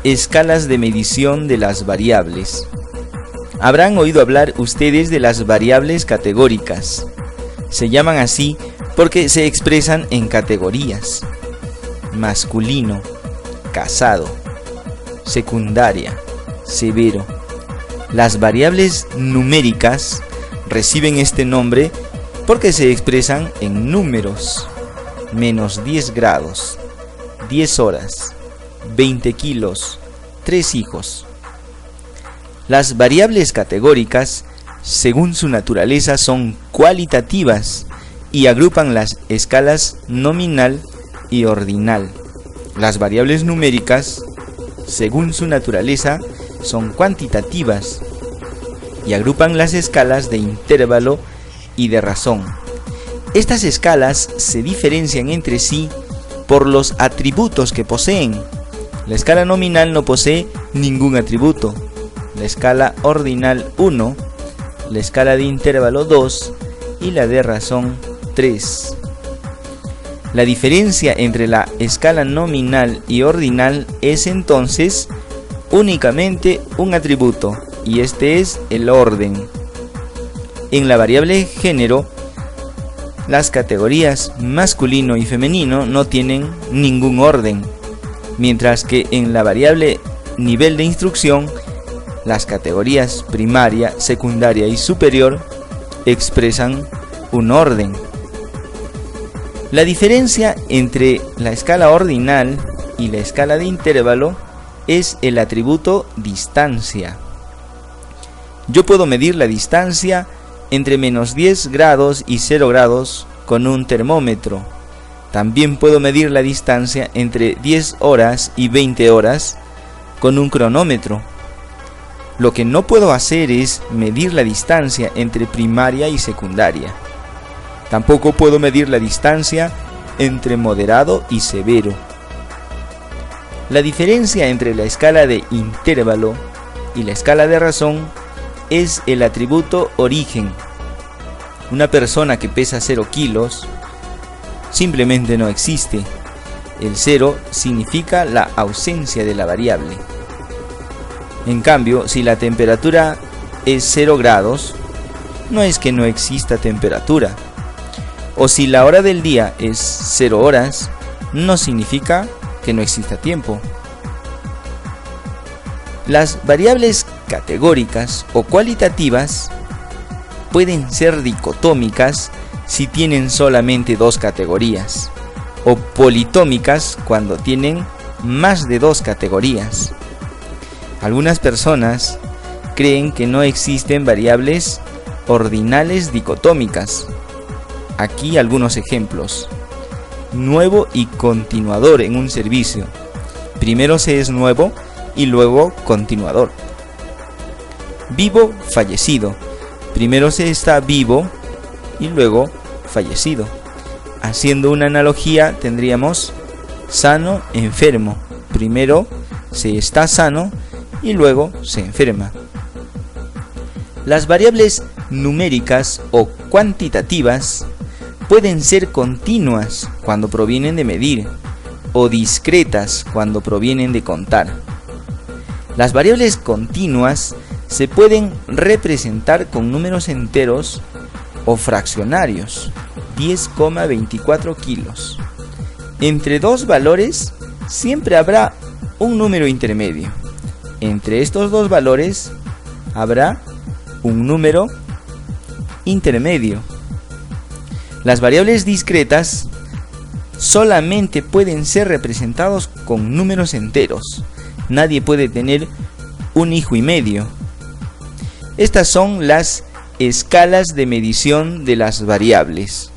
Escalas de medición de las variables. Habrán oído hablar ustedes de las variables categóricas. Se llaman así porque se expresan en categorías: masculino, casado, secundaria, severo. Las variables numéricas reciben este nombre porque se expresan en números: menos 10 grados, 10 horas, 20 kilos, 3 hijos. Las variables categóricas, según su naturaleza, son cualitativas y agrupan las escalas nominal y ordinal. Las variables numéricas, según su naturaleza, son cuantitativas y agrupan las escalas de intervalo y de razón. Estas escalas se diferencian entre sí por los atributos que poseen. La escala nominal no posee ningún atributo, la escala ordinal 1, la escala de intervalo 2 y la de razón 3. La diferencia entre la escala nominal y ordinal es entonces únicamente un atributo, y este es el orden. En la variable género, las categorías masculino y femenino no tienen ningún orden, mientras que en la variable nivel de instrucción, las categorías primaria, secundaria y superior expresan un orden. La diferencia entre la escala ordinal y la escala de intervalo es el atributo distancia. Yo puedo medir la distancia entre menos 10 grados y 0 grados con un termómetro. También puedo medir la distancia entre 10 horas y 20 horas con un cronómetro. Lo que no puedo hacer es medir la distancia entre primaria y secundaria. Tampoco puedo medir la distancia entre moderado y severo. La diferencia entre la escala de intervalo y la escala de razón es el atributo origen. Una persona que pesa 0 kilos simplemente no existe. El 0 significa la ausencia de la variable. En cambio, si la temperatura es 0 grados, no es que no exista temperatura. O si la hora del día es 0 horas, no significa que no exista tiempo. Las variables categóricas o cualitativas pueden ser dicotómicas si tienen solamente dos categorías, o politómicas cuando tienen más de dos categorías. Algunas personas creen que no existen variables ordinales dicotómicas. Aquí algunos ejemplos: nuevo y continuador en un servicio. Primero se es nuevo y luego continuador. Vivo, fallecido. Primero se está vivo y luego fallecido. Haciendo una analogía, tendríamos sano, enfermo. Primero se está sano y luego se enferma. Las variables numéricas o cuantitativas pueden ser continuas cuando provienen de medir o discretas cuando provienen de contar. Las variables continuas se pueden representar con números enteros o fraccionarios: 10,24 kilos. Entre dos valores siempre habrá un número intermedio. Entre estos dos valores habrá un número intermedio. Las variables discretas solamente pueden ser representados con números enteros. Nadie puede tener un hijo y medio. Estas son las escalas de medición de las variables.